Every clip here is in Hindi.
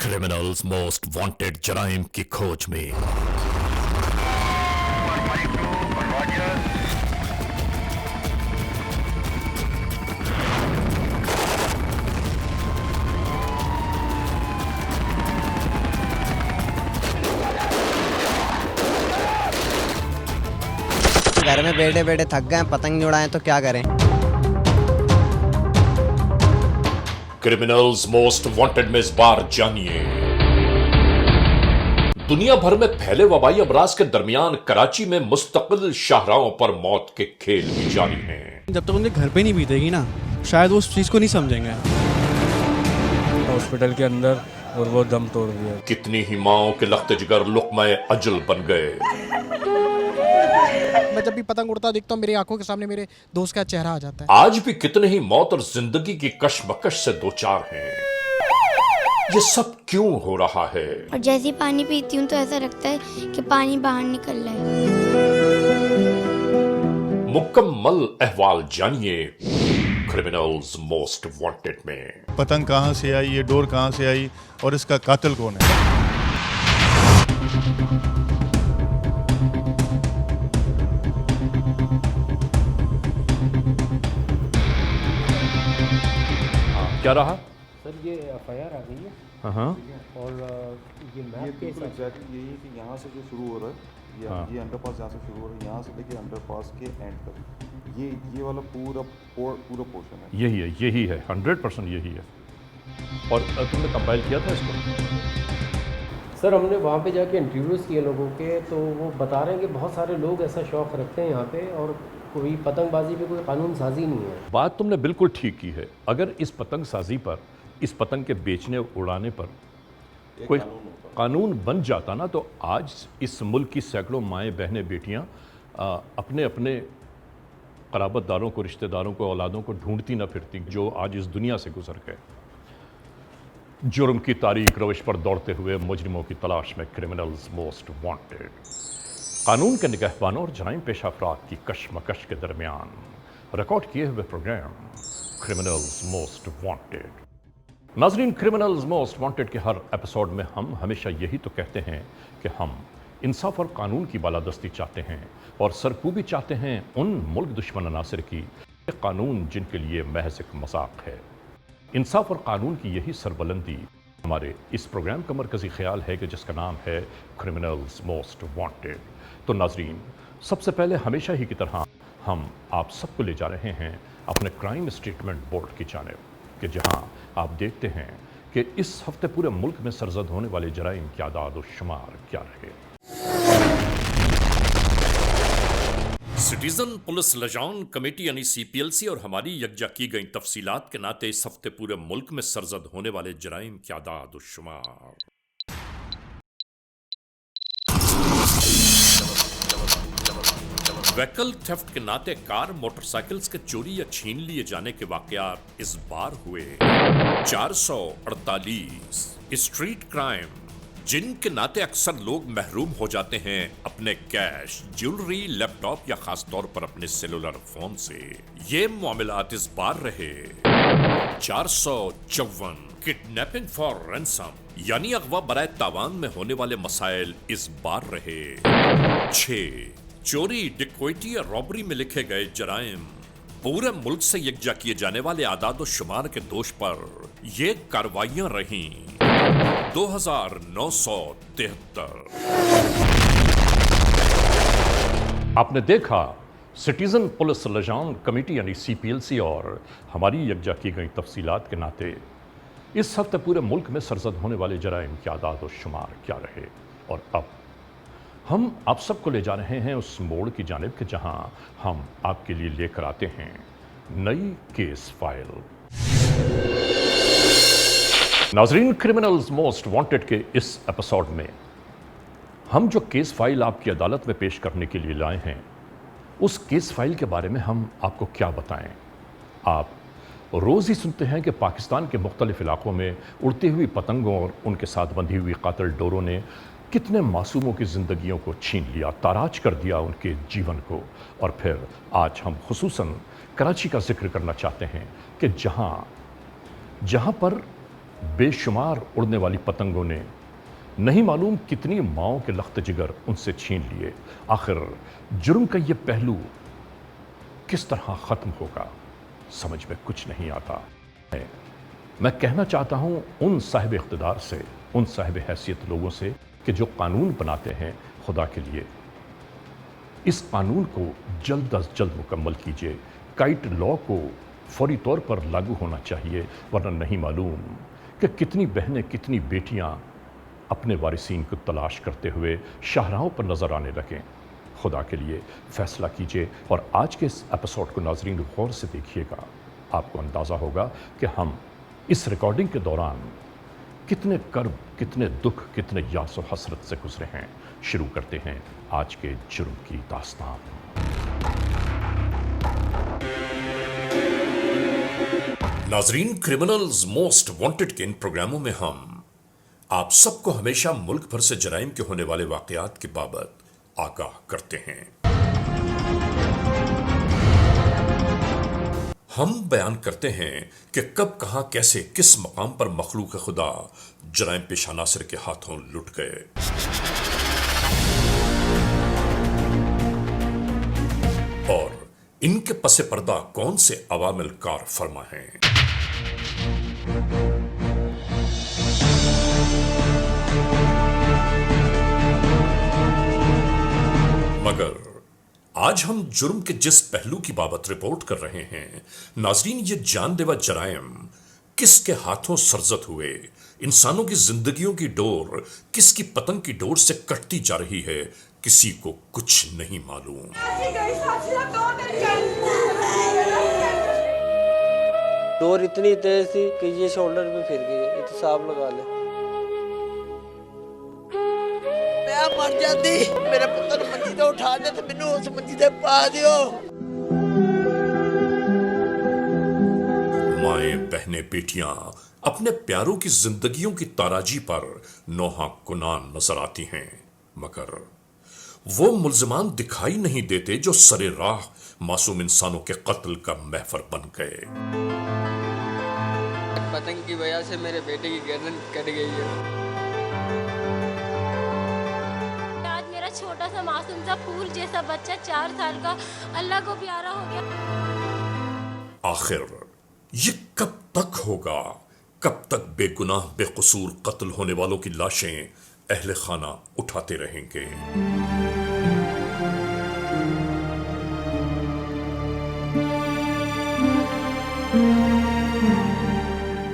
क्रिमिनल्स मोस्ट वांटेड जराइम की खोज में। घर में बैठे बैठे थक गए, पतंग नहीं उड़ाएं तो क्या करें। क्रिमिनल्स मोस्ट वांटेड में इस बार जानिए, दुनिया भर में फैले वबाई अमराज के दरमियान कराची में मुस्तकिल शाहराहों पर मौत के खेल भी जारी हैं। जब तक उनके घर पे नहीं बीतेगी ना, शायद वो उस चीज को नहीं समझेंगे। हॉस्पिटल के अंदर और वो दम तोड़ दिया। कितनी ही माओं के लख्त जिगर लुक़्मा-ए अजल बन गए। मैं जब भी पतंग उड़ता दिखता हूँ, मेरी आंखों के सामने मेरे दोस्त का चेहरा आ जाता है। आज भी कितने ही मौत और जिंदगी की कशमकश से दो चार हैं। ये सब क्यों हो रहा है? और जैसे ही पानी पीती हूँ तो ऐसा लगता है कि पानी बाहर निकल रहा है। मुकम्मल अहवाल जानिए क्रिमिनल्स मोस्ट वांटेड में। पतंग कहाँ से आई, ये डोर कहाँ से आई और इसका कातिल कौन है? क्या रहा सर? ये एफआईआर आ गई है। हाँ, और ये मैप के हिसाब से यही है कि यहाँ से जो शुरू हो रहा है ये अंडरपास यहाँ से शुरू हो रहा है, यहाँ से लेके अंडरपास के एंड तक ये वाला पूरा पोर्शन है। यही है 100% यही है। और तुमने कंपाइल किया था इसको? सर हमने वहाँ पे जाके इंटरव्यूज़ किए लोगों के, तो वो बता रहे हैं कि बहुत सारे लोग ऐसा शौक़ रखते हैं यहाँ पे, और कोई पतंगबाजी पे कोई कानून साजी नहीं है। बात तुमने बिल्कुल ठीक की है। अगर इस पतंग साजी पर, इस पतंग के बेचने उड़ाने पर कोई कानून बन जाता ना, तो आज इस मुल्क की सैकड़ों माएँ बहनें बेटियाँ अपने अपने क़राबतदारों को, रिश्तेदारों को, औलादों को ढूंढती ना फिरती जो आज इस दुनिया से गुजर गए। जुर्म की तारीख रविश पर दौड़ते हुए मुजरिमों की तलाश में क्रिमिनल्स मोस्ट वांटेड। कानून के निगहबानों और जराइम पेशा अफराद की कशमकश के दरमियान रिकॉर्ड किए हुए प्रोग्राम क्रिमिनल्स मोस्ट वांटेड। नाजरीन, क्रिमिनल्स मोस्ट वांटेड के हर एपिसोड में हम हमेशा यही तो कहते हैं कि हम इंसाफ और कानून की बालादस्ती चाहते हैं और सरकूबी चाहते हैं उन मुल्क दुश्मन अनासिर की कानून जिनके लिए महज एक मजाक है। इंसाफ और कानून की यही सरबलंदी हमारे इस प्रोग्राम का मरकजी ख्याल है कि जिसका नाम है क्रिमिनल्स मोस्ट वांटेड। तो नाजरीन, सबसे पहले हमेशा ही की तरह हम आप सबको ले जा रहे हैं अपने क्राइम स्टेटमेंट बोर्ड की जानिब, कि जहां आप देखते हैं कि इस हफ्ते पूरे मुल्क में सरजद होने वाले जराइम की आदाद और शुमार क्या रहे। सिटीजन पुलिस लजान कमेटी यानी CPLC और हमारी यकजा की गई तफसीलात के नाते इस हफ्ते पूरे मुल्क में सरजद होने वाले जराइम की आदाद और शुमार। व्हीकल थेफ्ट के नाते कार मोटरसाइकिल्स के चोरी या छीन लिए जाने के वाकयात इस बार हुए 448। स्ट्रीट क्राइम जिनके नाते अक्सर लोग महरूम हो जाते हैं अपने कैश, ज्वेलरी, लैपटॉप या खास तौर पर अपने सेलुलर फोन से। ये मामलात इस बार रहे 454। किडनैपिंग फॉर रैंसम यानी अगवा बराए तावान में होने वाले मसाइल इस बार रहे 6। चोरी, डिक्वैती या रॉबरी में लिखे गए जराइम पूरे मुल्क से यकजा किए जाने वाले आदाद शुमार के दोष पर ये कार्रवाइयां रहीं 2973। आपने देखा सिटीजन पुलिस लजान कमेटी यानी CPLC और हमारी यकजा की गई तफसीलात के नाते इस हफ्ते पूरे मुल्क में सरजद होने वाले जराइम की आदाद और शुमार क्या रहे। और अब हम आप सबको ले जा रहे हैं उस मोड़ की जानिब के जहां हम आपके लिए लेकर आते हैं नई केस फाइल। नाजरीन, क्रिमिनल्स मोस्ट वांटेड के इस एपिसोड में हम जो केस फाइल आपकी अदालत में पेश करने के लिए लाए हैं, उस केस फाइल के बारे में हम आपको क्या बताएं। आप रोज़ ही सुनते हैं कि पाकिस्तान के मुख्तलिफ इलाकों में उड़ती हुई पतंगों और उनके साथ बंधी हुई कातिल डोरों ने कितने मासूमों की ज़िंदगियों को छीन लिया, ताराज कर दिया उनके जीवन को। और फिर आज हम खुसूसन कराची का जिक्र करना चाहते हैं कि जहाँ पर बेशुमार उड़ने वाली पतंगों ने नहीं मालूम कितनी माओं के लख्त जिगर उनसे छीन लिए। आखिर जुर्म का ये पहलू किस तरह ख़त्म होगा, समझ में कुछ नहीं आता है। मैं कहना चाहता हूं उन साहिब इख्तिदार से, उन साहिब हैसियत लोगों से कि जो कानून बनाते हैं, खुदा के लिए इस कानून को जल्द अज जल्द मुकम्मल कीजिए। काइट लॉ को फौरी तौर पर लागू होना चाहिए, वरना नहीं मालूम कि कितनी बहनें, कितनी बेटियां अपने वारिसीन को तलाश करते हुए शाहराहों पर नज़र आने लगें। खुदा के लिए फ़ैसला कीजिए। और आज के इस एपिसोड को नाज़रीन गौर से देखिएगा, आपको अंदाज़ा होगा कि हम इस रिकॉर्डिंग के दौरान कितने कर्ब, कितने दुख, कितने यास व हसरत से गुजरे हैं। शुरू करते हैं आज के जुर्म की दास्तान। नाज़रीन, क्रिमिनल्स मोस्ट वांटेड के इन प्रोग्रामों में हम आप सबको हमेशा मुल्क भर से जराइम के होने वाले वाक़यात के बाबत आगाह करते हैं। हम बयान करते हैं कि कब, कहां, कैसे, किस मकाम पर मखलूक खुदा जराइम पेश अनासर के हाथों लुट गए। और इनके पसे पर्दा कौन से अवामिल कार फरमा हैं। मगर आज हम जुर्म के जिस पहलू की बाबत रिपोर्ट कर रहे हैं, नाजरीन, ये जानलेवा जराइम किसके हाथों सरजद हुए, इंसानों की जिंदगियों की डोर किसकी पतंग की डोर से कटती जा रही है, किसी को कुछ नहीं मालूम। डोर इतनी तेज थी कि ये शोल्डर पे फिर गई, एहतसाब लगा ले। मैं मर जाती, मेरे पुत्र मंजी तो उठा दे ते मैनू उस मंजी ते पा दियो। माएं, बहनें, बेटियां अपने प्यारों की जिंदगियों की ताराजी पर नोहा कुनान नजर आती हैं, मगर वो मुल्ज़िमान दिखाई नहीं देते जो सरे राह मासूम इंसानों के कत्ल का महफर बन गए। पतंग की वजह से मेरे बेटे की गर्दन कट गई है। आज मेरा छोटा सा मासूम सा फूल जैसा बच्चा 4 साल का अल्लाह को प्यारा हो गया। आखिर ये कब तक होगा? कब तक बेगुनाह बेकसूर कत्ल होने वालों की लाशें अहले खाना उठाते रहेंगे?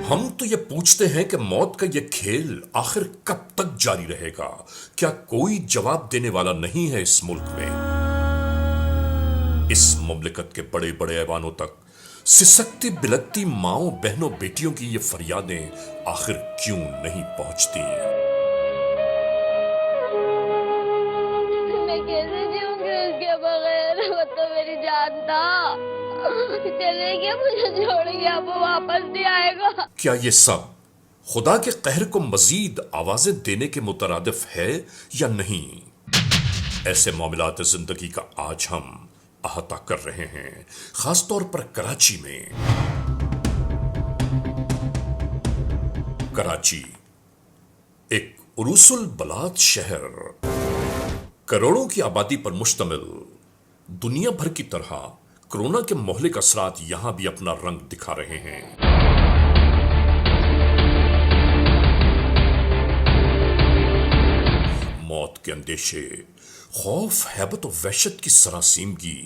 हम तो ये पूछते हैं कि मौत का ये खेल आखिर कब तक जारी रहेगा? क्या कोई जवाब देने वाला नहीं है इस मुल्क में? इस मुमलिकत के बड़े बड़े ऐवानों तक सिसकती बिलकती माओं, बहनों, बेटियों की ये फरियादें आखिर क्यों नहीं पहुंचती? मैं कैसे जीऊंगी उसके बगैर? वो तो मेरी जान था। चले गया, मुझे छोड़ गया, वो वापस नहीं आएगा। क्या ये सब खुदा के कहर को मजीद आवाजें देने के मुतरादिफ है या नहीं? ऐसे मामलात जिंदगी का आज हम अहाता कर रहे हैं, खासतौर पर कराची में। कराची एक उरूसुल बलाद शहर, करोड़ों की आबादी पर मुश्तमिल, दुनिया भर की तरह कोरोना के मोहलिक असरात यहां भी अपना रंग दिखा रहे हैं। मौत के अंदेशे, खौफ, हैबत और वहशत की सरासीमगी,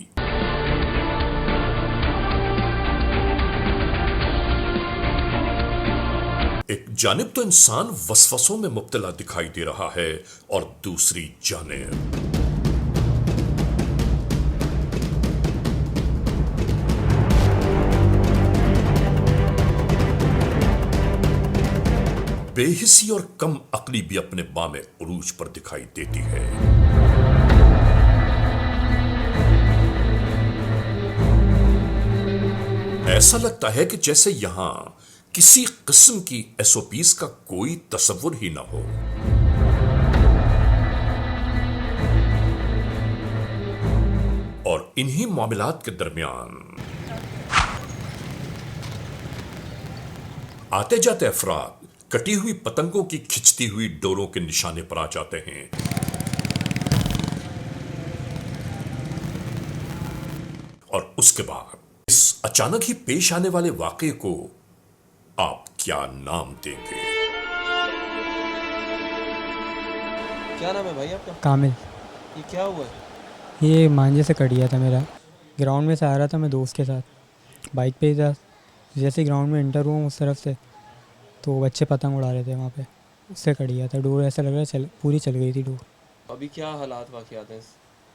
एक जानिब तो इंसान वसवसों में मुब्तला दिखाई दे रहा है और दूसरी जानिब बेहिसी और कम अक्ली भी अपने बामे उरूज पर दिखाई देती है। ऐसा लगता है कि जैसे यहां किसी किस्म की एसओपीज का कोई तसव्वुर ही ना हो। और इन्हीं मामलात के दरमियान आते जाते अफराद कटी हुई पतंगों की खिंचती हुई डोरों के निशाने पर आ जाते हैं। और उसके बाद इस अचानक ही पेश आने वाले वाकये को आप क्या नाम देंगे? क्या नाम है भाई आपका? कामिल। ये क्या हुआ है? ये मांझे से कट गया था मेरा। ग्राउंड में से आ रहा था मैं दोस्त के साथ, बाइक पे ही था। जैसे ग्राउंड में इंटर हुआ उस तरफ से तो बच्चे पतंग उड़ा रहे थे वहाँ पे, उससे कट गया था डोर। ऐसा लग रहा है पूरी चल गई थी डोर। अभी क्या हालात वाक़ियात हैं?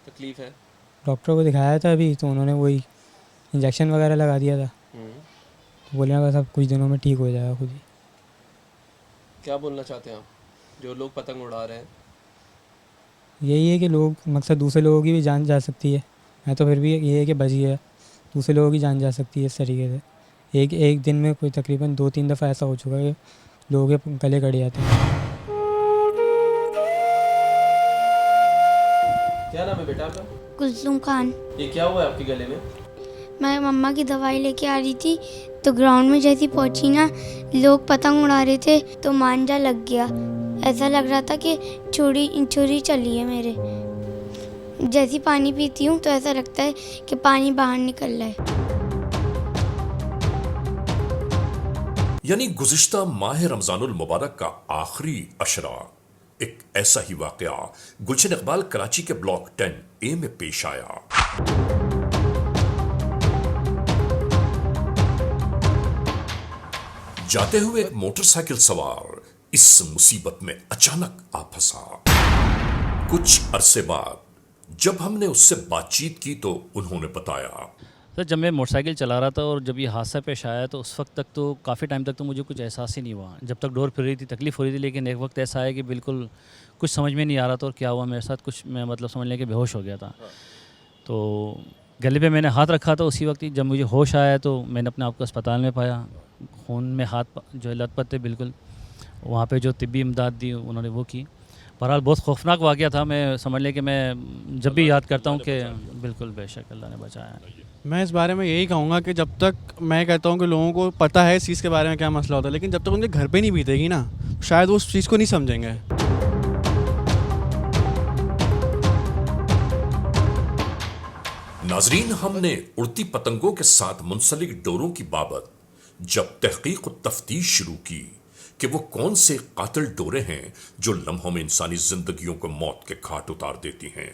तकलीफ़ है? डॉक्टर को दिखाया था अभी, तो उन्होंने वही इंजेक्शन वगैरह लगा दिया था। तो बोले बस अब कुछ दिनों में ठीक हो जाएगा खुद ही। क्या बोलना चाहते हैं आप जो लोग पतंग उड़ा रहे हैं? यही है कि लोग मकसद दूसरे लोगों की भी जान जा सकती है। मैं तो फिर भी ये है कि बच गया, दूसरे लोगों की जान जा सकती है इस तरीके से। एक दिन में कोई तकरीबन 2-3 दफ़ा ऐसा हो चुका है कि लोगों के गले कट जाते हैं। क्या नाम है बेटा आपका? कुलसुम खान। ये क्या हुआ है आपके गले में? मैं मम्मा की दवाई लेके आ रही थी तो ग्राउंड में जैसी पहुंची ना, लोग पतंग उड़ा रहे थे तो मांझा लग गया। ऐसा लग रहा था कि छुरी चली है मेरे। जैसी पानी पीती हूँ तो ऐसा लगता है कि पानी बाहर निकल रहा है। यानी गुज़िश्ता माह रमजानुल मुबारक का आखिरी अशरा एक ऐसा ही वाकया गुलशन इकबाल कराची के ब्लॉक 10A में पेश आया। जाते हुए एक मोटरसाइकिल सवार इस मुसीबत में अचानक आ फंसा। कुछ अरसे बाद जब हमने उससे बातचीत की तो उन्होंने बताया, सर जब मैं मोटरसाइकिल चला रहा था और जब ये हादसा पेश आया तो उस वक्त तक तो काफ़ी टाइम तक तो मुझे कुछ एहसास ही नहीं हुआ। जब तक डोर फिर रही थी तकलीफ़ हो रही थी, लेकिन एक वक्त ऐसा आया कि बिल्कुल कुछ समझ में नहीं आ रहा था और क्या हुआ मेरे साथ, कुछ मैं मतलब समझ लें कि बेहोश हो गया था। तो गले पे मैंने हाथ रखा था, उसी वक्त ही जब मुझे होश आया तो मैंने अपने आप को अस्पताल में पाया। खून में हाथ जो है लथपथ थे बिल्कुल। वहाँ पे जो तिब्बी इमदाद दी उन्होंने वो की। बहरहाल बहुत खौफनाक वाक़या था। मैं समझ लें कि मैं जब भी याद करता हूँ कि बिल्कुल बेशक अल्लाह ने बचाया। मैं इस बारे में यही कहूँगा कि जब तक मैं कहता हूँ कि लोगों को पता है इस चीज़ के बारे में क्या मसला होता है, लेकिन जब तक उनके घर पे नहीं बीतेगी ना शायद वो उस चीज़ को नहीं समझेंगे। नाजरीन, हमने उड़ती पतंगों के साथ मुंसलिक डोरों की बाबत जब तहकीक और तफ्तीश शुरू की कि वो कौन से कातिल डोरे हैं जो लम्हों में इंसानी जिंदगियों को मौत के घाट उतार देती हैं।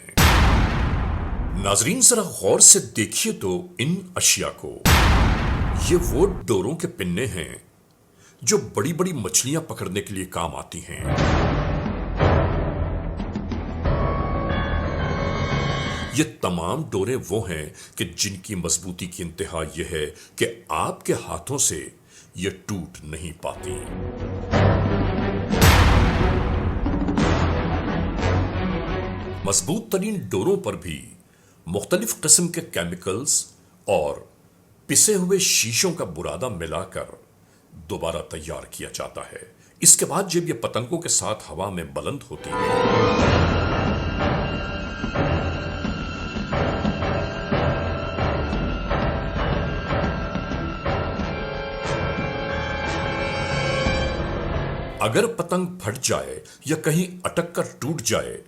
नाजरीन जरा गौर से देखिए तो इन अशिया को। ये वो डोरों के पिन्ने हैं जो बड़ी बड़ी मछलियां पकड़ने के लिए काम आती हैं। ये तमाम डोरे वो हैं कि जिनकी मजबूती की इंतहा यह है कि आपके हाथों से ये टूट नहीं पाती। मजबूत तरीन डोरों पर भी मुख्तलिफ किस्म के केमिकल्स और पिसे हुए शीशों का बुरादा मिलाकर दोबारा तैयार किया जाता है। इसके बाद जब ये पतंगों के साथ हवा में बुलंद होती है अगर पतंग फट जाए या कहीं अटक कर टूट जाए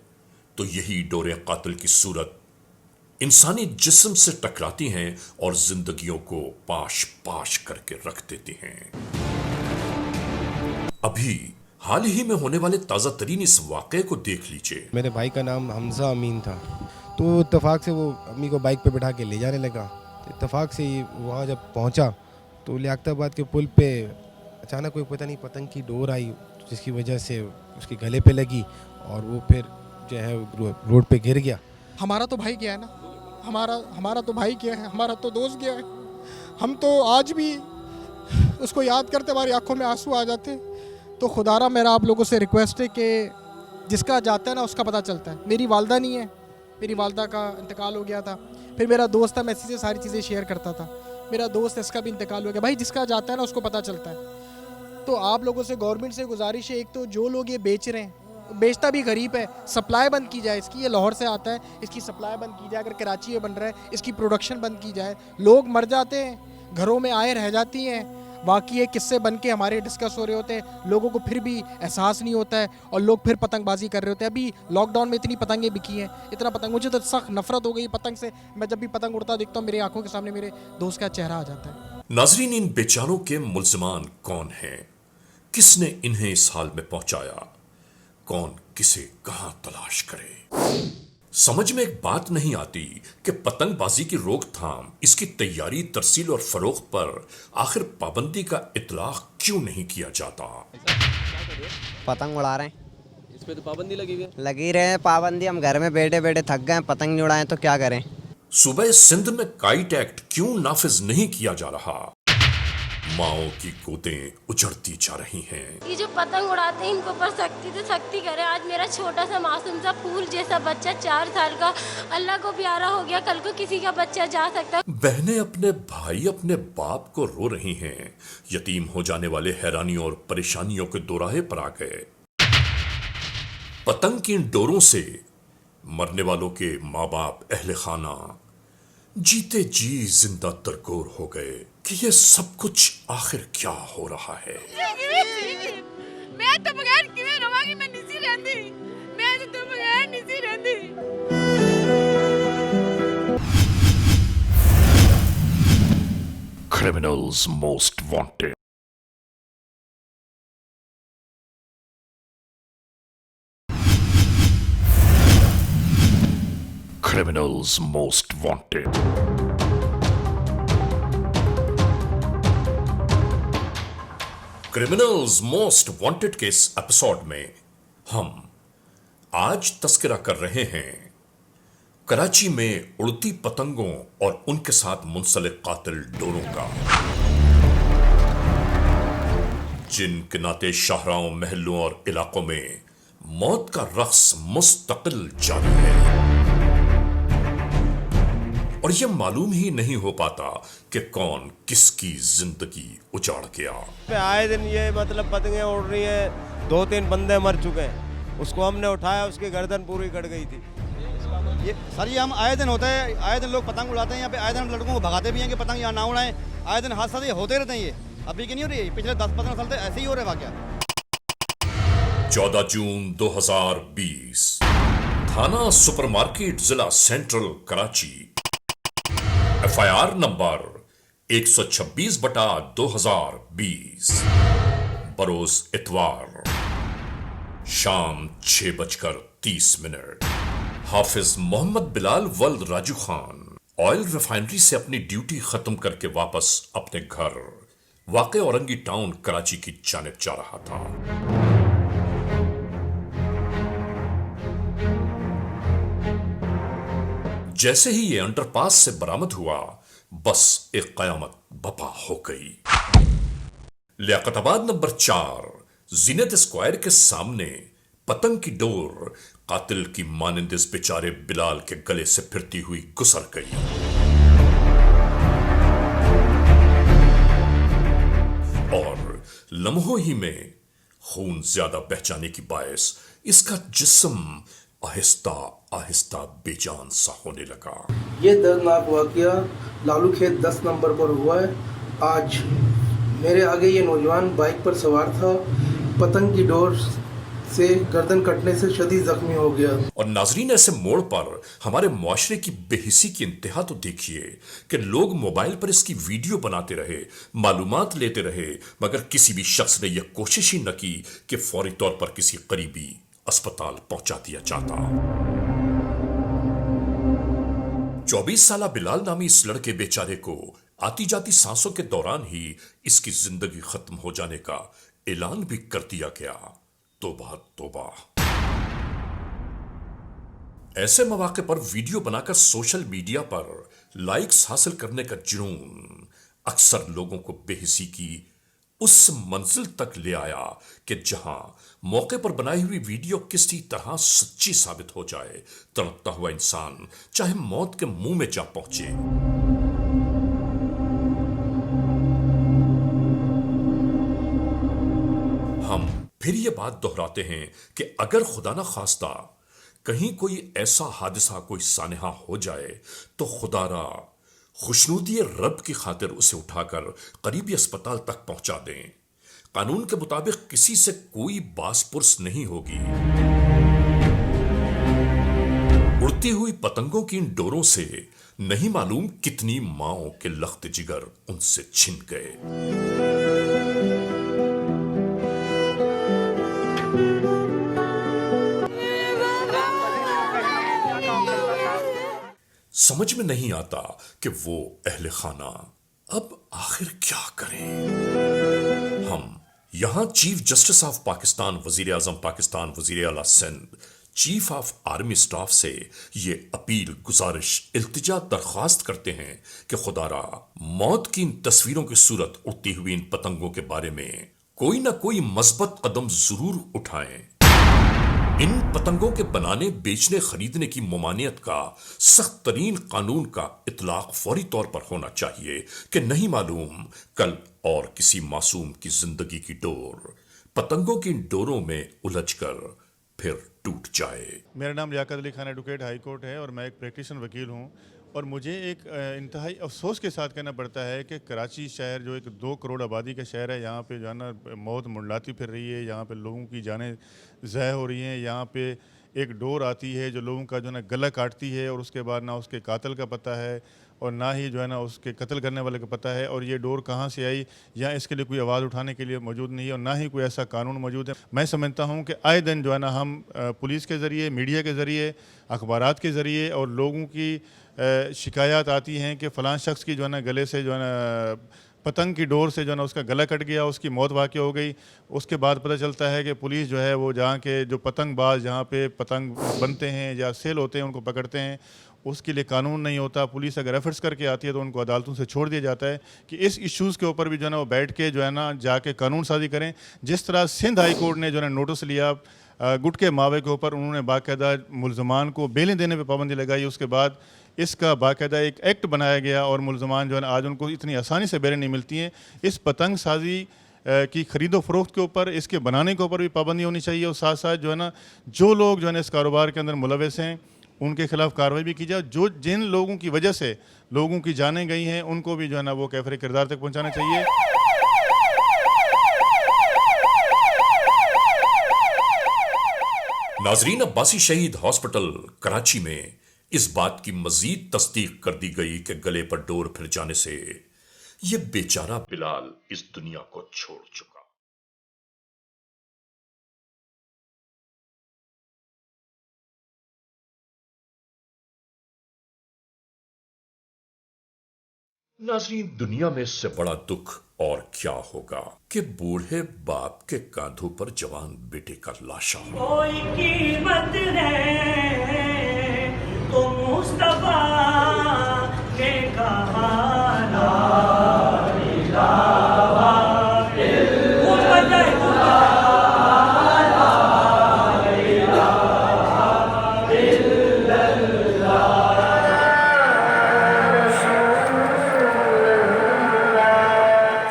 तो यही डोरे कातिल की सूरत इंसानी जिस्म से टकराती हैं और जिंदगियों को पाश पाश करके रख देती हैं। अभी हाल ही में होने वाले ताज़ा तरीन इस वाक़े को देख लीजिए। मेरे भाई का नाम हमजा अमीन था, तो इत्तेफाक से वो अम्मी को बाइक पे बिठा के ले जाने लगा। तो इत्तेफाक से वहाँ जब पहुँचा तो लियाकताबाद के पुल पे अचानक कोई पता नहीं पतंग की डोर आई, जिसकी वजह से उसके गले पे लगी और वो फिर जो है रोड पे गिर गया। हमारा तो भाई गया है ना, हमारा तो भाई गया है, हमारा तो दोस्त गया है। हम तो आज भी उसको याद करते हमारी आंखों में आंसू आ जाते। तो खुदारा मेरा आप लोगों से रिक्वेस्ट है कि जिसका जाता है ना उसका पता चलता है। मेरी वालदा नहीं है, मेरी वालदा का इंतकाल हो गया था। फिर मेरा दोस्त था, मैं इसी से सारी चीज़ें शेयर करता था। मेरा दोस्त है, इसका भी इंतकाल हो गया। भाई जिसका जाता है ना उसको पता चलता है। तो आप लोगों से गवर्नमेंट से गुजारिश है, एक तो जो लोग ये बेच रहे हैं, बेचता भी गरीब है, सप्लाई बंद की जाए इसकी। ये लाहौर से आता है, इसकी सप्लाई बंद की जाए। अगर कराची में बन रहा है इसकी प्रोडक्शन बंद की जाए। लोग मर जाते हैं, घरों में आए रह जाती हैं, बाकी ये किस्से बन के हमारे डिस्कस हो रहे होते हैं, लोगों को फिर भी एहसास नहीं होता है और लोग फिर पतंगबाजी कर रहे होते हैं। अभी लॉकडाउन में इतनी पतंगें बिकी हैं, इतना पतंग, मुझे तो सख्त नफरत हो गई पतंग से। मैं जब भी पतंग उड़ता देखता हूँ, मेरी आंखों के सामने मेरे दोस्त का चेहरा आ जाता है। नाजरीन, इन बेचारों के मुल्जिमान कौन हैं? किसने इन्हें इस हाल में पहुंचाया? कौन किसे कहां तलाश करे? समझ में एक बात नहीं आती कि पतंगबाजी की रोकथाम, इसकी तैयारी, तरसील और फरोख्त पर आखिर पाबंदी का इतलाक क्यों नहीं किया जाता? पतंग उड़ा रहे हैं, इस पे तो पाबंदी लगी हुई है। लगी रहे हैं पाबंदी। हम घर में बैठे बैठे थक गए, पतंग नहीं उड़ाएं तो क्या करें। सूबे सिंध में काइट एक्ट क्यों नाफिज नहीं किया जा रहा? माओ की गोदें उजड़ती जा रही हैं। ये जो पतंग उड़ाते हैं इनको पर सख्ती से सख्ती करें। आज मेरा छोटा सा मासूम सा फूल जैसा बच्चा 4 साल का अल्लाह को प्यारा हो गया, कल को किसी का बच्चा जा सकता। बहनें अपने भाई, अपने बाप को रो रही हैं। यतीम हो जाने वाले हैरानियों और परेशानियों के दोराहे पर आ गए। पतंग की इन डोरों से मरने वालों के माँ बाप, अहले खाना जीते जी जिंदा तरकोर हो गए कि ये सब कुछ आखिर क्या हो रहा है। मैं तो बगैर किए रवांगी, मैं निसी रहंदी, मैं तो बगैर निसी रहंदी। Criminals most wanted. Criminals most wanted. Criminals most wanted के इस एपिसोड में हम आज तस्करा कर रहे हैं कराची में उड़ती पतंगों और उनके साथ मुंसलिक कातिल डोरों का, जिन के नाते शाहराओं, महलों और इलाकों में मौत का रक्स मुस्तकिल जारी है और यह मालूम ही नहीं हो पाता कि कौन किसकी जिंदगी उजाड़ गया। आए दिन ये मतलब पतंगें उड़ रही हैं, 2-3 बंदे मर चुके हैं, उसको हमने उठाया, उसकी गर्दन पूरी कट गई थी। ये सर, ये हम आए दिन होता है, आए दिन लोग पतंग उड़ाते हैं यहाँ पे, आए दिन हम लड़कों को भगाते भी हैं कि पतंग यहाँ ना उड़ाएं। आए दिन हादसा ये होते रहते हैं। ये अभी की नहीं हो रही है, पिछले 10-15 साल से ऐसे ही हो रहे वाकया। 14 जून 2020, थाना सुपरमार्केट, जिला सेंट्रल कराची। FIR number 126/2020। बरोज इतवार, शाम 6:30। हाफिज मोहम्मद बिलाल वल्द राजू खान ऑयल रिफाइनरी से अपनी ड्यूटी खत्म करके वापस अपने घर वाक़े औरंगी टाउन कराची की जानिब जा रहा था। जैसे ही ये अंडरपास से बरामद हुआ, बस एक कयामत बपा हो गई। लियाकताबाद नंबर 4 जीनत स्क्वायर के सामने पतंग की डोर कातिल की मानिंद इस बेचारे बिलाल के गले से फिरती हुई गुजर गई और लम्हों ही में खून ज्यादा बह जाने की बायस इसका जिस्म आहिस्ता आहिस्ता बेजान सा होने लगा। ये दर्दनाक वाकया लालू खेत 10 नंबर पर हुआ है। आज मेरे आगे ये नौजवान बाइक पर सवार था, पतंग की डोर से गर्दन कटने से शदीद जख्मी हो गया। और नाजरीन, ऐसे मोड़ पर हमारे मुआशरे की बेहिसी की इंतहा तो देखिए कि लोग मोबाइल पर इसकी वीडियो बनाते रहे, मालूमात लेते रहे, मगर किसी भी शख्स ने यह कोशिश ही न की कि फौरी तौर पर किसी करीबी अस्पताल पहुंचा दिया जाता। 24 साला बिलाल नामी इस लड़के बेचारे को आती जाती सांसों के दौरान ही इसकी जिंदगी खत्म हो जाने का ऐलान भी कर दिया गया। तौबा तौबा। ऐसे मौके पर वीडियो बनाकर सोशल मीडिया पर लाइक्स हासिल करने का जुनून अक्सर लोगों को बेहिसी की उस मंजिल तक ले आया कि जहां मौके पर बनाई हुई वीडियो किसी तरह सच्ची साबित हो जाए, तड़पता हुआ इंसान चाहे मौत के मुंह में जा पहुंचे। हम फिर ये बात दोहराते हैं कि अगर खुदा न खास्ता कहीं कोई ऐसा हादसा, कोई सानहा हो जाए तो खुदारा खुशनुदी रब की खातिर उसे उठाकर करीबी अस्पताल तक पहुंचा दें। कानून के मुताबिक किसी से कोई बासपुर्स नहीं होगी। उड़ती हुई पतंगों की इन डोरों से नहीं मालूम कितनी माओं के लख्त जिगर उनसे छिन गए। समझ में नहीं आता कि वो अहले खाना अब आखिर क्या करें। हम यहां चीफ जस्टिस ऑफ पाकिस्तान, वजीर आजम पाकिस्तान, वजीर आला Sindh, chief of army staff से ये अपील, गुजारिश, इल्तिजा, दरख्वास्त करते हैं कि खुदारा मौत की इन तस्वीरों की सूरत उड़ती हुई इन पतंगों के बारे में कोई ना कोई मस्बत कदम जरूर उठाएं। इन पतंगों के बनाने, बेचने, खरीदने की ममानियत का सख्त तरीन कानून का इतलाक फौरी तौर पर होना चाहिए कि नहीं मालूम कल और किसी मासूम की जिंदगी की डोर पतंगों की डोरों में उलझकर फिर टूट जाए। मेरा नाम Liaquat Ali Khan advocate high court है और मैं एक प्रैक्टिशनर वकील हूँ। और मुझे एक इंतहाई अफसोस के साथ कहना पड़ता है कि कराची शहर जो एक 2 करोड़ आबादी का शहर है, यहाँ पे जो है ना मौत मुंडलाती फिर रही है, यहाँ पे लोगों की जानें ज़ाय हो रही हैं। यहाँ पे एक डोर आती है जो लोगों का जो है ना गला काटती है और उसके बाद ना उसके कातिल का पता है और ना ही जो है ना उसके कत्ल करने वाले का पता है। और ये डोर कहाँ से आई या इसके लिए कोई आवाज़ उठाने के लिए मौजूद नहीं है और ना ही कोई ऐसा कानून मौजूद है। मैं समझता हूँ कि आए दिन जो है ना हम पुलिस के ज़रिए, मीडिया के ज़रिए, अखबारात के ज़रिए और लोगों की शिकायत आती हैं कि फ़लाँ शख्स की जो है ना गले से जो है ना पतंग की डोर से जो है ना उसका गला कट गया, उसकी मौत वाक़ हो गई। उसके बाद पता चलता है कि पुलिस जो है वो जहाँ के जो पतंगबाज जहाँ पे पतंग बनते हैं या सेल होते हैं उनको पकड़ते हैं, उसके लिए कानून नहीं होता। पुलिस अगर एफर्ट्स करके आती है तो उनको अदालतों से छोड़ दिया जाता है कि इस इश्यूज़ के ऊपर भी जो है ना वो बैठ के जो है ना जाके कानून साजी करें। जिस तरह सिंध हाई कोर्ट ने जो है नोटिस लिया गुटके मावे के ऊपर, उन्होंने बाकायदा मुल्ज़मान को बेलें देने पर पाबंदी लगाई। उसके बाद इसका बाकायदा एक एक्ट बनाया गया और मुल्ज़मान जो है ना आज उनको इतनी आसानी से बेलें नहीं मिलती हैं। इस पतंग साजी की ख़रीदो फ़रोख्त के ऊपर, इसके बनाने के ऊपर भी पाबंदी होनी चाहिए और साथ साथ जो है ना जो लोग जो है ना इस कारोबार के अंदर मुलविस हैं उनके खिलाफ कार्रवाई भी की जाए। जो जिन लोगों की वजह से लोगों की जानें गई हैं उनको भी जो है ना वो कैफरे किरदार तक पहुँचाना चाहिए। नाजरीन, अब्बासी शहीद हॉस्पिटल कराची में इस बात की मजीद तस्दीक कर दी गई कि गले पर डोर फिर जाने से यह बेचारा बिलाल इस दुनिया को छोड़ चुका। नाजरीन, दुनिया में इससे बड़ा दुख और क्या होगा कि बूढ़े बाप के कांधों पर जवान बेटे का लाशा हो। कोई कीमत है तो मुस्तफा ने कहा ला इलाहा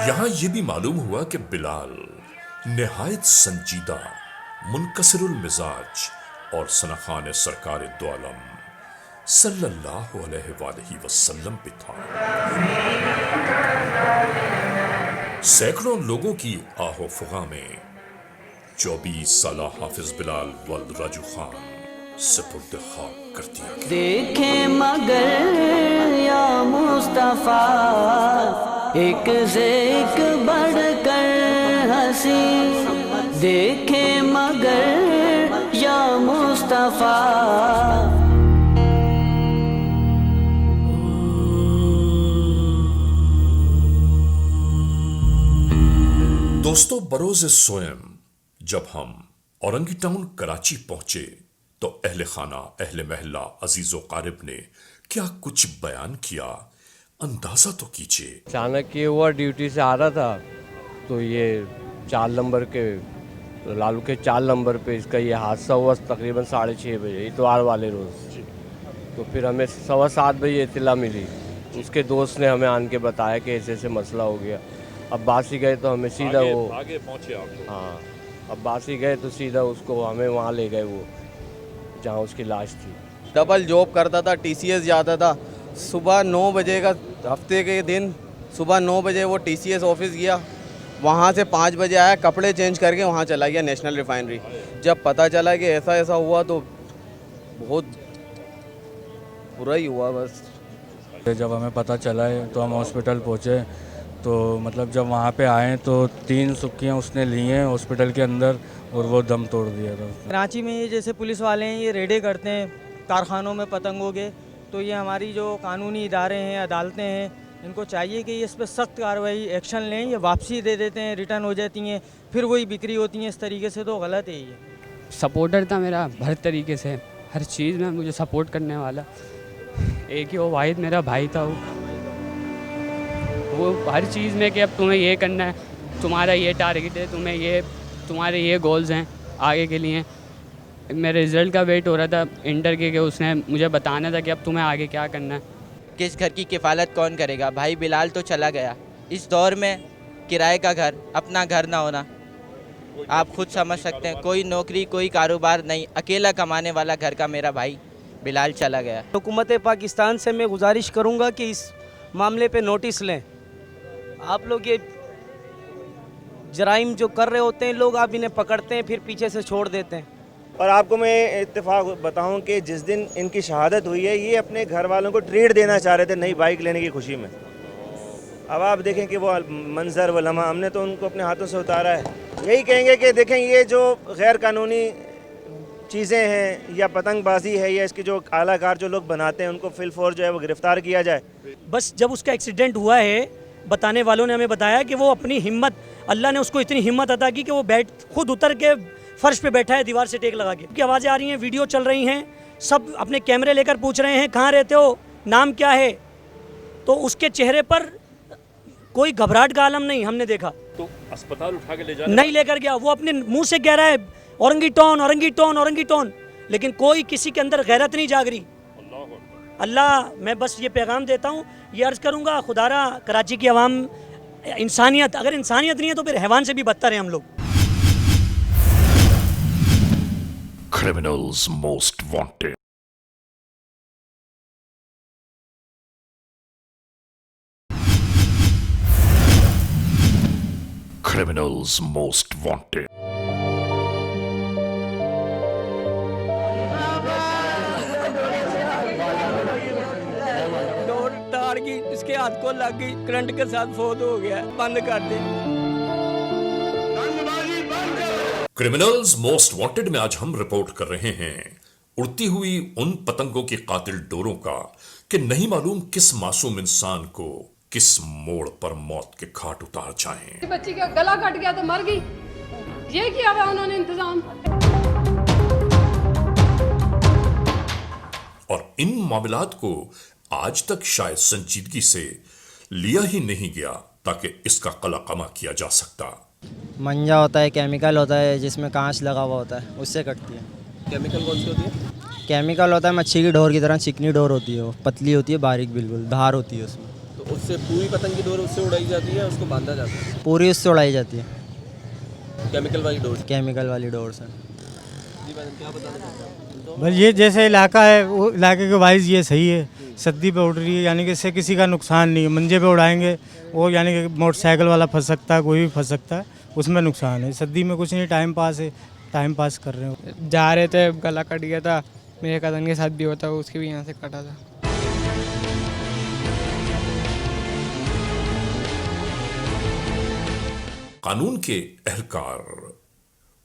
यहां यह भी मालूम हुआ कि बिलाल निहायत संजीदा, मुनकसिरुल मिजाज और सनखान सरकार दो आलम सल्लल्लाहु अलैहि वसल्लम पे था। सैकड़ों लोगों की आहो फुगा में 24 साला हाफिज बिलाल वल्द राजू खान सुपुर्द खाक कर दिया। देखे मगर या मुस्तफा एक से एक बढ़कर हंसी, देखे मगर या मुस्तफा। दोस्तों, बरोज़ सोयम जब हम औरंगी टाउन कराची पहुंचे तो अहले खाना, अहले महल्ला, अजीज़ो कारिब ने क्या कुछ बयान किया, अंदाजा तो कीजिए। अचानक ये हुआ, ड्यूटी से आ रहा था तो ये 4 नंबर के लालू के 4 नंबर पे इसका ये हादसा हुआ तकरीबन 6:30 बजे इतवार वाले रोज़। तो फिर हमें 7:15 बजे इत्तला मिली, उसके दोस्त ने हमें आन के बताया कि ऐसे ऐसे मसला हो गया। अब्बासी गए तो हमें सीधा आगे पहुँचे आप? हाँ, अब्बासी गए तो सीधा उसको हमें वहाँ ले गए वो जहाँ उसकी लाश थी। डबल जॉब करता था, TCS जाता था, सुबह 9 बजे का हफ्ते के दिन सुबह 9 बजे वो TCS ऑफिस गया, वहाँ से 5 बजे आया, कपड़े चेंज करके वहाँ चला गया नेशनल रिफाइनरी। जब पता चला कि ऐसा ऐसा हुआ तो बहुत बुरा ही हुआ। बस जब हमें पता चला है तो हम हॉस्पिटल पहुँचे, तो मतलब जब वहाँ पे आए तो 3 सुक्कियाँ उसने ली हैं हॉस्पिटल के अंदर और वो दम तोड़ दिया था। कराची में ये जैसे पुलिस वाले हैं, ये रेडे करते हैं कारखानों में पतंगों के, तो ये हमारी जो कानूनी इदारे हैं, अदालतें हैं, इनको चाहिए कि ये इस पर सख्त कार्रवाई एक्शन लें। ये वापसी दे देते हैं, रिटर्न हो जाती हैं, फिर वही बिक्री होती हैं, इस तरीके से तो गलत है ये। सपोर्टर था मेरा हर तरीके से, हर चीज़ में मुझे सपोर्ट करने वाला। एक ही वो वाहिद मेरा भाई था, वो हर चीज़ में कि अब तुम्हें ये करना है, तुम्हारा ये टारगेट है, तुम्हारे ये गोल्स हैं आगे के लिए। मेरे रिज़ल्ट का वेट हो रहा था इंटर के, उसने मुझे बताना था कि अब तुम्हें आगे क्या करना है। किस घर की किफ़ालत कौन करेगा? भाई बिलाल तो चला गया। इस दौर में किराए का घर, अपना घर ना होना, आप खुद समझ सकते हैं। कोई नौकरी, कोई कारोबार नहीं, अकेला कमाने वाला घर का मेरा भाई बिलाल चला गया। हुकूमत पाकिस्तान से मैं गुजारिश करूँगा कि इस मामले पे नोटिस लें। आप लोग ये जराइम जो कर रहे होते हैं लोग, आप इन्हें पकड़ते हैं फिर पीछे से छोड़ देते हैं। और आपको मैं इत्तेफाक बताऊं कि जिस दिन इनकी शहादत हुई है, ये अपने घर वालों को ट्रीट देना चाह रहे थे नई बाइक लेने की खुशी में। अब आप देखें कि वो मंजर व लम्हा हमने तो उनको अपने हाथों से उतारा है। यही कहेंगे कि देखें ये जो गैर कानूनी चीज़ें हैं या पतंगबाजी है या इसके जो आलाकार जो लोग बनाते हैं, उनको फिलफौर जो है वो गिरफ़्तार किया जाए। बस जब उसका एक्सीडेंट हुआ है, बताने वालों ने हमें बताया कि वो अपनी हिम्मत, अल्लाह ने उसको इतनी हिम्मत अता की कि वो खुद उतर के फर्श पे बैठा है दीवार से टेक लगा के। आवाज़ें आ रही हैं, वीडियो चल रही हैं, सब अपने कैमरे लेकर पूछ रहे हैं कहाँ रहते हो, नाम क्या है। तो उसके चेहरे पर कोई घबराहट का आलम नहीं हमने देखा। तो अस्पताल उठा के ले जा नहीं लेकर गया, वो अपने मुंह से कह रहा है औरंगीटोन औरंगीटोन औरंगीटोन, लेकिन कोई किसी के अंदर गैरत नहीं जाग रही। अल्लाह, मैं बस ये पैगाम देता हूँ, ये अर्ज़ करूँगा, खुदारा कराची की आवाम, इंसानियत, अगर इंसानियत नहीं है तो फिर हैवान से भी बदतर हैं हम लोग। Criminals most wanted. Criminals most wanted. Door तार की इसके हाथ को लग गई, करंट के साथ फोत हो गया। बंद कर दे। क्रिमिनल्स मोस्ट वांटेड में आज हम रिपोर्ट कर रहे हैं उड़ती हुई उन पतंगों की कातिल डोरों का कि नहीं मालूम किस मासूम इंसान को किस मोड़ पर मौत के घाट उतार जाएं। बच्ची का गला कट गया तो मर गई, ये किया हुआ उन्होंने इंतजाम। और इन मामलात को आज तक शायद संजीदगी से लिया ही नहीं गया ताकि इसका कलाकमा किया जा सकता। मंजा होता है, केमिकल होता है जिसमें कांच लगा हुआ होता है, उससे कटती है। केमिकल कौन सी होती है? केमिकल होता है मच्छी की डोर की तरह, चिकनी डोर होती है, वो पतली होती है, बारीक बिल्कुल, धार होती है उसमें। तो उससे पूरी पतंग की डोर उससे उड़ाई जाती है, उसको बांधा जाता है? पूरी उससे उड़ाई जाती है, केमिकल वाली डोर। केमिकल वाली डोर से। जी मैडम, क्या बताना चाहते हैं? बस ये जैसे इलाका है, वो इलाके के वाइज ये सही है, सद्दी पे उड़ रही है, यानी कि इससे किसी का नुकसान नहीं है। मंजे पे उड़ाएंगे वो, यानी कि मोटरसाइकिल वाला फंस सकता है, कोई भी फंस सकता है, उसमें नुकसान है। सद्दी में कुछ नहीं, टाइम पास है, टाइम पास कर रहे हो। जा रहे थे, गला कट गया था, मेरे कज़न के साथ भी होता, उसके भी यहाँ से कटा था। कानून के एहलकार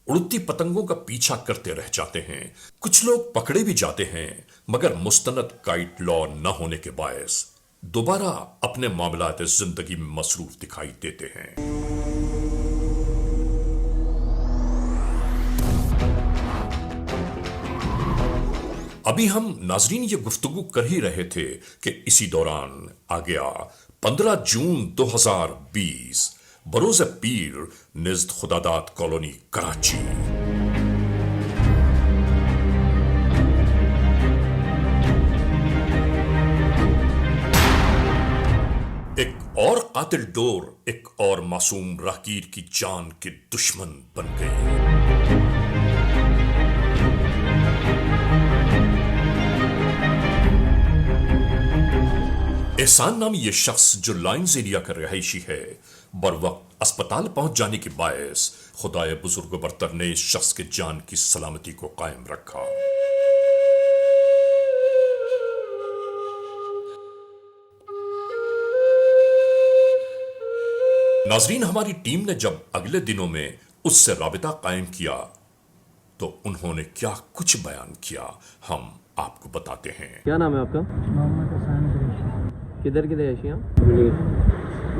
उड़ती पतंगों का पीछा करते रह जाते हैं। कुछ लोग पकड़े भी जाते हैं, मगर मुस्तनद काइट लॉ न होने के बायस दोबारा अपने मामलात जिंदगी में मसरूफ दिखाई देते हैं। अभी हम नाजरीन ये गुफ्तगू कर ही रहे थे कि इसी दौरान आ गया 15 जून 2020 बरोज़ पीर निज़्द खुदादाद कॉलोनी कराची। एक और कातिल डोर एक और मासूम राहगीर की जान के दुश्मन बन गई। एहसान नामी ये शख्स जो लाइन्स एरिया का रहायशी है, बर वक्त अस्पताल पहुंच जाने के बायस खुदाए बुजुर्ग बरतर ने इस शख्स के जान की सलामती को कायम रखा। नाजरीन, हमारी टीम ने जब अगले दिनों में उससे राबिता कायम किया तो उन्होंने क्या कुछ बयान किया, हम आपको बताते हैं। क्या नाम है आपका? मोहम्मद हसन कुरैशी। किधर की रहायशी हैं?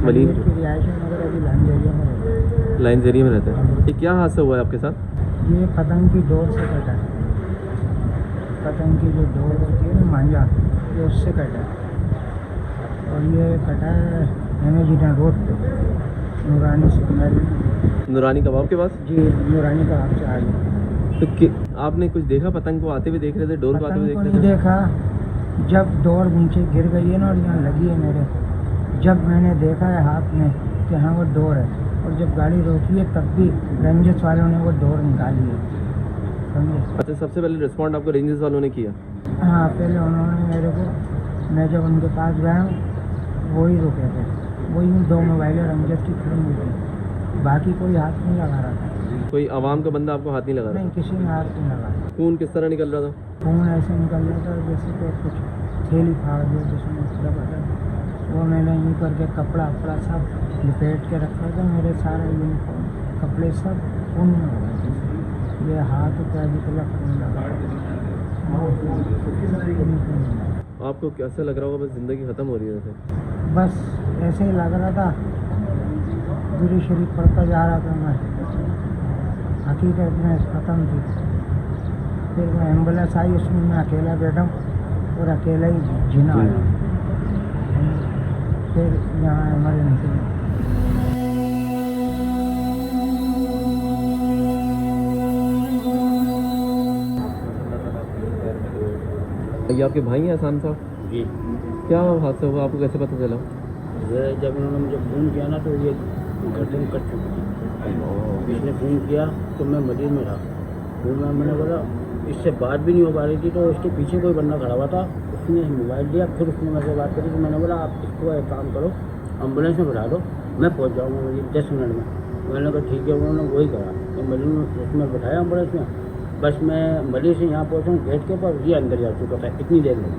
वलीद की रिहायशी मगर अभी लाइन जरिए में रहते हैं। ये क्या हादसा हुआ है आपके साथ? ये पतंग की डोर से कटा है। पतंग की जो डोर होती है ना मांझा, ये उससे कटा है और ये कटा है एमेजिना रोड पे, नूरानी सिग्नल। नूरानी कबाब के पास? जी, नूरानी कबाब से आगे। तो आपने कुछ देखा? पतंग को आते हुए देख रहे थे, डोर को आते हुए देख रहे थे? नहीं देखा, जब डोर नीचे गिर गई है ना और यहाँ लगी है मेरे, जब मैंने देखा है हाथ में कि हाँ वो डोर है, और जब गाड़ी रोकी है तब भी रेंजर्स वालों ने वो डोर निकाली है, समझे? अच्छा, सबसे पहले रिस्पॉन्ड आपको रेंजर्स वालों ने किया? हाँ, पहले उन्होंने मेरे को, मैं जब उनके पास गया वही रुके थे, वही 2 मोबाइलें रेंजर्स की खड़ी हुई थी, बाकी कोई हाथ नहीं लगा रहा था। कोई आवाम का बंदा आपको हाथ नहीं लगा रहा? नहीं, किसी ने हाथ नहीं लगा। खून किस तरह निकल रहा था? खून ऐसे निकल रहा था जैसे कि कुछ थैली फाड़ दिया जिसमें दबा था, वो मैंने यूँ करके कपड़ा वपड़ा सब लपेट के रखा था, मेरे सारे यूनिफॉर्म कपड़े सब खून में हो गए थे, ये हाथ पैर भी तक खून लगा। आपको कैसा लग रहा होगा? बस ज़िंदगी ख़त्म हो रही है वैसे? बस ऐसे ही लग रहा था, दूरी शरीफ पढ़ता जा रहा था मैं, हकीकत में ख़त्म थी। फिर वो एम्बुलेंस आई, उसमें मैं अकेला बैठा और अकेला ही जीना आया, फिर यहाँ इमरजेंसी में। ये आपके भाई हैं एहसान साहब? जी। क्या हादसा हुआ, आपको कैसे पता चला? ये जब उन्होंने मुझे फ़ोन किया ना तो ये गर्दन कट चुकी थी, इसने फ़ोन किया तो मैं मस्जिद में था, फिर मैंने बोला इससे बात भी नहीं हो पा रही थी, तो इसके पीछे कोई बंदा खड़ा हुआ था, उसने मोबाइल दिया, फिर उसने मेरे से बात करी, तो मैंने बोला आप इसको एक काम करो, एम्बुलेंस में बैठा दो, मैं पहुंच जाऊंगा मस्जिद 10 मिनट में। मैंने कहा ठीक है, उन्होंने वही करा, तो मस्जिद में उसमें बैठाया एम्बुलेंस में, बस मैं मस्जिद से यहाँ पहुँचा गेट के ऊपर, ये अंदर जा चुका था, इतनी देर में।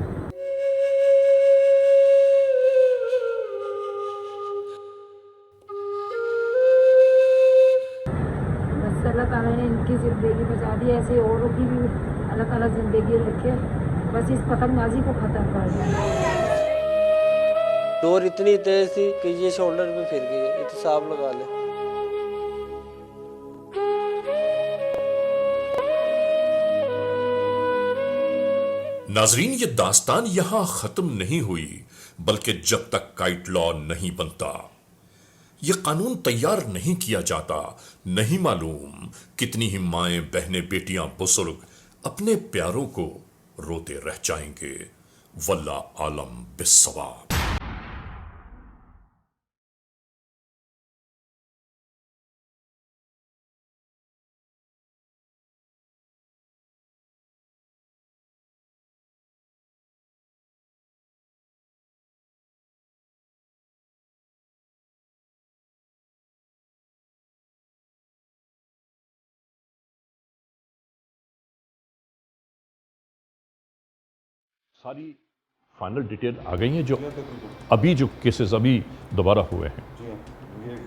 अल्लाह ताला ने इनकी ज़िंदगी बचा दी, ऐसे औरों की भी अलग अलग ज़िंदगी रखे, बस इस पतंगबाजी को ख़त्म कर दिया। डोर इतनी तेज थी कि ये शोल्डर पे फिर गई, एहतिसाब लगा ले। नाजरीन, ये दास्तान यहां खत्म नहीं हुई, बल्कि जब तक काइट लॉ नहीं बनता, ये कानून तैयार नहीं किया जाता, नहीं मालूम कितनी ही माएं बहनें बेटियां बुजुर्ग अपने प्यारों को रोते रह जाएंगे। वल्लाह आलम बिस्सवाब। सारी फाइनल डिटेल आ गई हैं, जो अभी जो केसेस अभी दोबारा हुए हैं,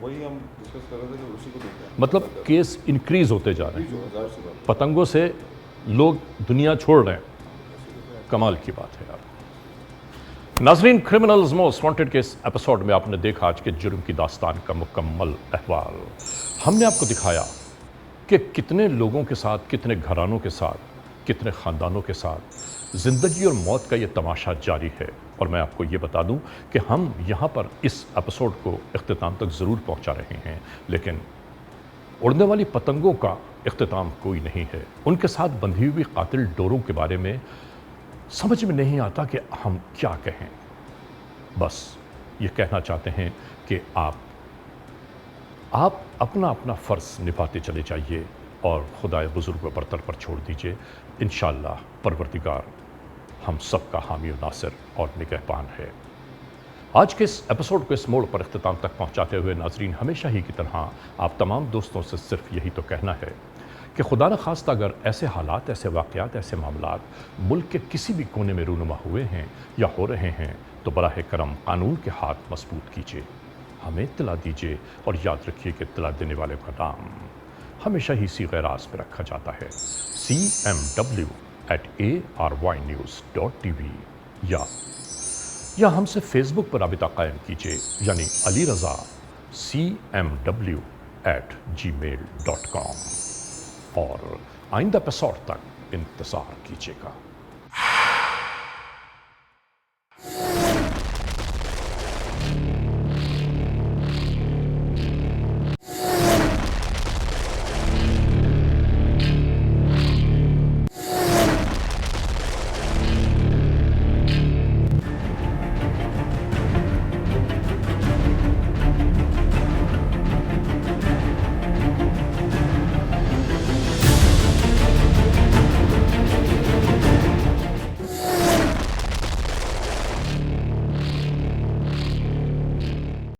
वही हम डिस्कस कर रहे थे कि उसी को देखते हैं। मतलब केस इंक्रीज होते जा रहे हैं, पतंगों से लोग दुनिया छोड़ रहे हैं, कमाल की बात है यार। नाजरीन, क्रिमिनल्स मोस्ट वांटेड के इस एपिसोड में आपने देखा आज के जुर्म की दास्तान का मुकम्मल अहवाल। हमने आपको दिखाया कि कितने लोगों के साथ, कितने घरानों के साथ, कितने ख़ानदानों के साथ ज़िंदगी और मौत का ये तमाशा जारी है। और मैं आपको ये बता दूं कि हम यहाँ पर इस एपिसोड को इख्तिताम तक ज़रूर पहुँचा रहे हैं, लेकिन उड़ने वाली पतंगों का इख्तिताम कोई नहीं है। उनके साथ बंधी हुई कातिल डोरों के बारे में समझ में नहीं आता कि हम क्या कहें। बस ये कहना चाहते हैं कि आप अपना अपना फ़र्ज़ निभाते चले जाइए और खुदाए बुज़ुर्ग व बरतर पर छोड़ दीजिए। इंशाअल्लाह परवरदिगार हम सब का हामी और नासिर और निगहबान है। आज के इस एपिसोड को इस मोड़ पर इख्तिताम तक पहुंचाते हुए नाजरीन, हमेशा ही की तरह आप तमाम दोस्तों से सिर्फ यही तो कहना है कि खुदा न खास्ता अगर ऐसे हालात, ऐसे वाक़यात, ऐसे मामलात मुल्क के किसी भी कोने में रूनुमा हुए हैं या हो रहे हैं तो बराह करम कानून के हाथ मजबूत कीजिए, हमें इत्तला दीजिए और याद रखिए कि इत्तला देने वाले का नाम हमेशा ही सीग़े राज़ में रखा जाता है, cmw@arYnews.tv या हमसे फेसबुक पर राबिता कायम कीजिए, यानी अली रज़ा cmw@gmail.com। और आइंदा एपिसोड तक इंतज़ार कीजिएगा।